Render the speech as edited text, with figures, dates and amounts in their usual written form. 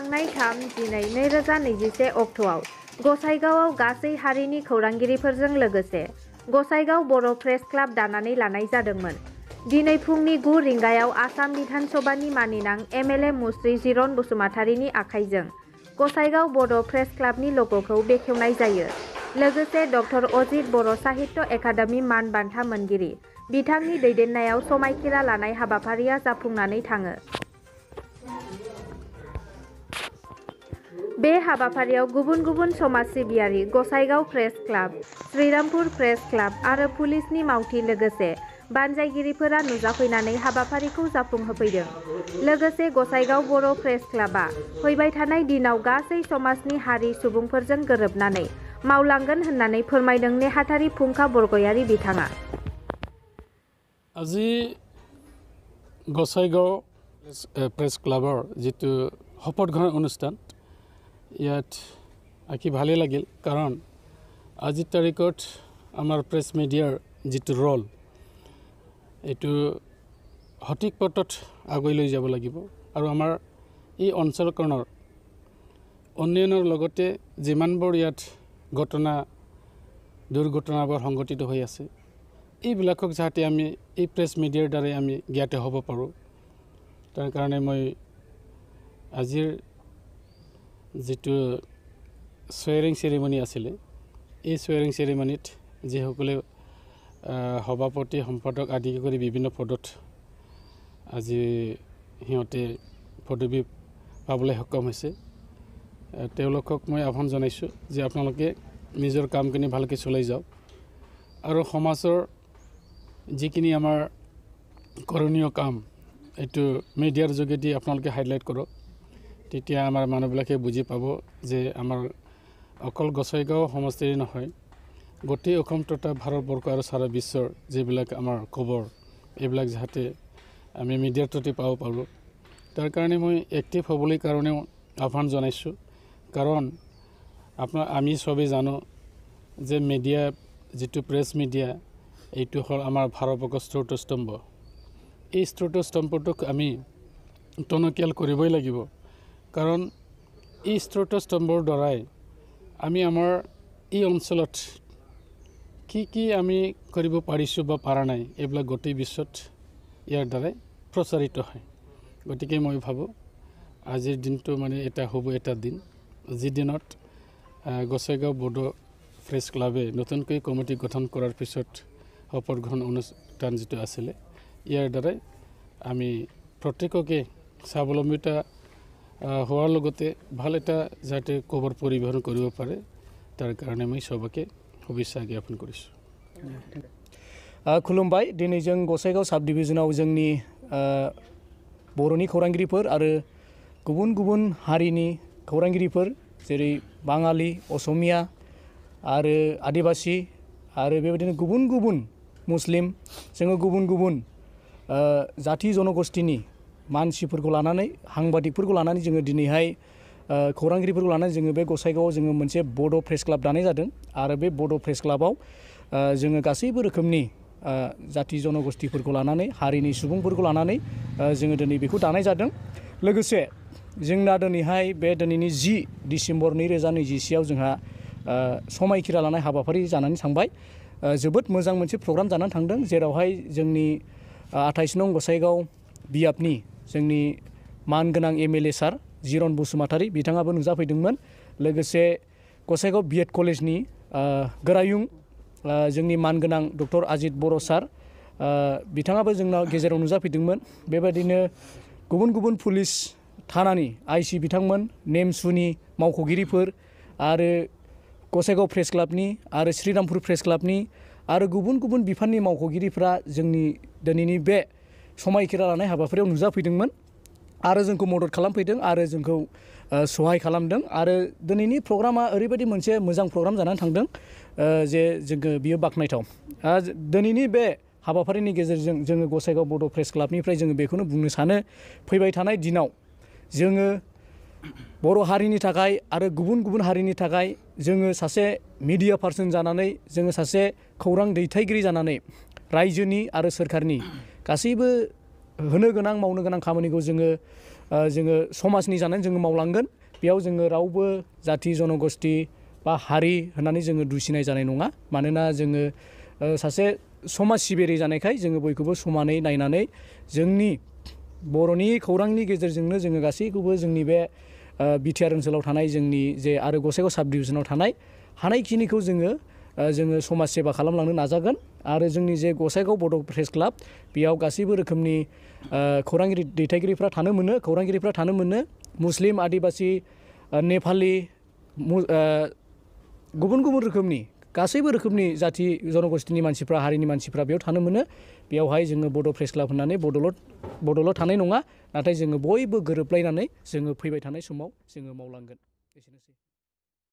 थांनाय 3/10/2021 अक्ट'आव गसाइगावआव गासै हारिनि खौरांगिरिफोरजों लोगोसे गसाइगाव बर' प्रेस क्लाब दानानै लानाय जादोंमोन। दिनै फुंनि 9 रिंगायाव आसाम बिधान सभानि मानिनां एमएलए मुस्रि जिरन बसुमतारीनि आखाइजों गसाइगाव बर' प्रेस क्लाबनि लग'खौ बेखेवनाय जायो। लोगोसे डक्टर अजित बर' साहित्य एकाडेमि मान बान्था मोनगिरि बिथांनि दैदेननायाव समायखिरा लानाय हाबाफारिया जाफुंनानै थाङो। बे हाबाफारियाव गुबुन गुबुन समाज सिबियारि, Gossaigaon press club, Shrirampur press club आरो पुलिसनि मावथि लोगोसे बानजायगिरिफोरा नुजाफैनानै हाबाफारिखौ जाफुंहोफैदों। लोगोसे गसाइगाव बर' प्रेस क्लाबआ फैबाय थानाय दिनाव गासै समाजनि हारि सुबुंफोरजों गोरोबनानै मावलांगोन होननानै फोरमायदों नेहाथारि फुंखा बरगयारी बिथाङा। আজি গসাইগাঁও প্ৰেছ ক্লাবৰ যিটো শপত গ্ৰহণ অনুষ্ঠান ইয়াত আঁকি ভালেই লাগিল, কাৰণ আজিৰ তাৰিখত আমাৰ প্ৰেছ মিডিয়াৰ যিটো ৰল এইটো সঠিক পথত আগুৱাই লৈ যাব লাগিব আৰু আমাৰ এই অঞ্চলখনৰ উন্নয়নৰ লগতে যিমানবোৰ ইয়াত ঘটনা দুৰ্ঘটনাবোৰ সংঘটিত হৈ আছে এইবিলাকক যাতে আমি এই প্ৰেছ মিডিয়াৰ দ্বাৰাই আমি জ্ঞাত হ'ব পাৰোঁ, তাৰ কাৰণে মই আজিৰ যিটো সোয়াৰিং চেৰিমনি আছিলে এই সোয়াৰিং চেৰিমনিত যিসকলে সভাপতি সম্পাদক আদি কৰি বিভিন্ন পদত আজি সিহঁতে পদবী পাবলৈ সক্ষম হৈছে, তেওঁলোকক মই আহ্বান জনাইছোঁ যে আপোনালোকে নিজৰ কামখিনি ভালকৈ চলাই যাওক আৰু সমাজৰ যিখিনি আমাৰ কৰণীয় কাম এইটো মিডিয়াৰ যোগেদি আপোনালোকে হাইলাইট কৰক। তেতিয়া আমাৰ মানুহবিলাকে বুজি পাব যে আমাৰ অকল গসাইগাঁও সমষ্টিৰ নহয়, গোটেই অসম তথা ভাৰতবৰ্ষ আৰু সাৰা বিশ্বৰ যিবিলাক আমাৰ খবৰ এইবিলাক যাতে আমি মিডিয়াৰ থ্ৰুতে পাব পাৰোঁ, তাৰ কাৰণে মই এক্টিভ হ'বলৈ কাৰণেও আহ্বান জনাইছোঁ। কাৰণ আমি চবেই জানো যে মিডিয়া যিটো প্ৰেছ মিডিয়া এইটো হ'ল আমাৰ ভাৰতবৰ্ষৰ স্ৰোতস্তম্ভ। এই স্ৰোতস্তম্ভটোক আমি টনকিয়াল কৰিবই লাগিব, কাৰণ এই স্ৰোতস্তম্ভৰ দ্বাৰাই আমি আমাৰ এই অঞ্চলত কি আমি কৰিব পাৰিছোঁ বা পৰা নাই এইবিলাক গোটেই বিশ্বত ইয়াৰ দ্বাৰাই প্ৰচাৰিত হয়। গতিকে মই ভাবোঁ আজিৰ দিনটো মানে এটা হ'ব এটা দিন যি দিনত গসাইগাঁও বড়ো প্ৰেছ ক্লাবে নতুনকৈ কমিটি গঠন কৰাৰ পিছত শপত গ্ৰহণ অনুষ্ঠান যিটো আছিলে ইয়াৰ দ্বাৰাই আমি প্ৰত্যেককে স্বাৱলম্বিতা হোৱাৰ লগতে ভাল এটা যাতে খবৰ পৰিবহণ কৰিব পাৰে তাৰ কাৰণে মই সবকে শুভেচ্ছা জ্ঞাপন কৰিছোঁ। खुलुमबाय। दिनै जों गसाइगाव साब डिभिजनाव जोंनि बर'नि खौरांगिरिफोर आरो गुबुन गुबुन हारिनि खौरांगिरिफोर जेरै बाङालि, असमिया आरो आदिबासि आरो बेबायदिनो गुबुन गुबुन मुस्लिम जोङो गुबुन गुबुन जाति जनगोष्ठीनि मानसिफोरखौ लानानै साংবাদিকफोरखौ लानानै जोङो दिनैहाय खौरांगिरिफोरखौ लानानै जोङो बे गसाइगावआव जोङो मोनसे बड' प्रेस क्लाब दानाय जादों आरो बे बड' प्रेस क्लाबाव जोङो गासैबो रोखोमनि जाति जनगोष्ठीफोरखौ लानानै हारिनि सुबुंफोरखौ लानानै जोङो दिनै बेखौ दानाय जादों। लोगोसे जोंना दिनैहाय बे दिनैनि 10 डिसेम्बर 2021आव जोंहा समायखिरा लानाय हाबाफारि जानानै थांबाय। जोबोद मोजां मोनसे प्रग्राम जानानै थांदों, जेरावहाय जोंनि 28 नं गसाइगाव बियाबनि जोंनि मानगोनां एमएलए सार जिरन बसुमतारी बिथाङाबो नुजाफैदोंमोन। लोगोसे गसाइगाव बिएड कलेजनि गोरायुं जोंनि मानगोनां डक्टर अजित बर' सार बिथाङाबो जोंनाव गेजेराव नुजाफैदोंमोन। बेबायदिनो गुबुन गुबुन पुलिस थानानि आइसि बिथांमोन, नेमसुनि मावख'गिरिफोर आरो गसाइगाव प्रेस क्लाबनि आरो श्रीरामपुर प्रेस क्लाबनि आरो गुबुन गुबुन बिफाननि मावख'गिरिफ्रा जोंनि दिनैनि बे समायखिरा लानाय हाबाफारियाव नुजाफैदोंमोन आरो जोंखौ मदद खालामफैदों आरो जोंखौ सहाय खालामदों। आरो दिनैनि प्रग्रामा ओरैबायदि मोनसे मोजां प्रग्राम जानानै थांदों जे जोङो बियो बाख्नायथाव। दिनैनि बे हाबाफारिनि गेजेरजों जोङो गसाइगाव बड' प्रेस क्लाबनिफ्राय जोङो बेखौनो बुंनो सानो, फैबाय थानाय दिनाव जोङो बर' हारिनि थाखाय आरो गुबुन गुबुन हारिनि थाखाय जोङो सासे मिडिया पार्सन जानानै जोङो सासे खौरां दैथायगिरि जानानै रायजोनि आरो सोरखारनि गासैबो होनो गोनां मावनो गोनां खामानिखौ जोङो जोङो समाजनि जानानै जोङो मावलांगोन। बेयाव जोङो रावबो जाथि जनगोष्ठी बा हारि होननानै जोङो दुसिनाय जानाय नङा। मानोना जोङो सासे समाज सिबियारि जानायखाय जोङो बयखौबो समानै नायनानै जोंनि बर'नि खौरांनि गेजेरजोंनो जोङो गासैखौबो जोंनि बे बिटिआर ओनसोलाव थानाय जोंनि जे आरो गसाइगाव साब डिभिजनाव थानाय हानायखिनिखौ जोङो समाज सेबा खालामलांनो नाजागोन। आरो जोंनि जे गसाइगाव बड' प्रेस क्लाब बेयाव गासैबो रोखोमनि खौरांगिरि दैथायगिरिफ्रा थानो मोनो। मुस्लिम, आदिबासि, नेपालि, गुबुन गुबुन रोखोमनि गासैबो रोखोमनि जाथि जनगोष्ठीनि मानसिफ्रा हारिनि मानसिफ्रा बेयाव थानो मोनो। बेयावहाय जोङो बड' प्रेस क्लाब होननानै बड'ल' थानाय नङा, नाथाय जोङो बयबो गोरोबलायनानै जोङो फैबाय थानाय समाव जोङो मावलांगोन। एसेनोसै।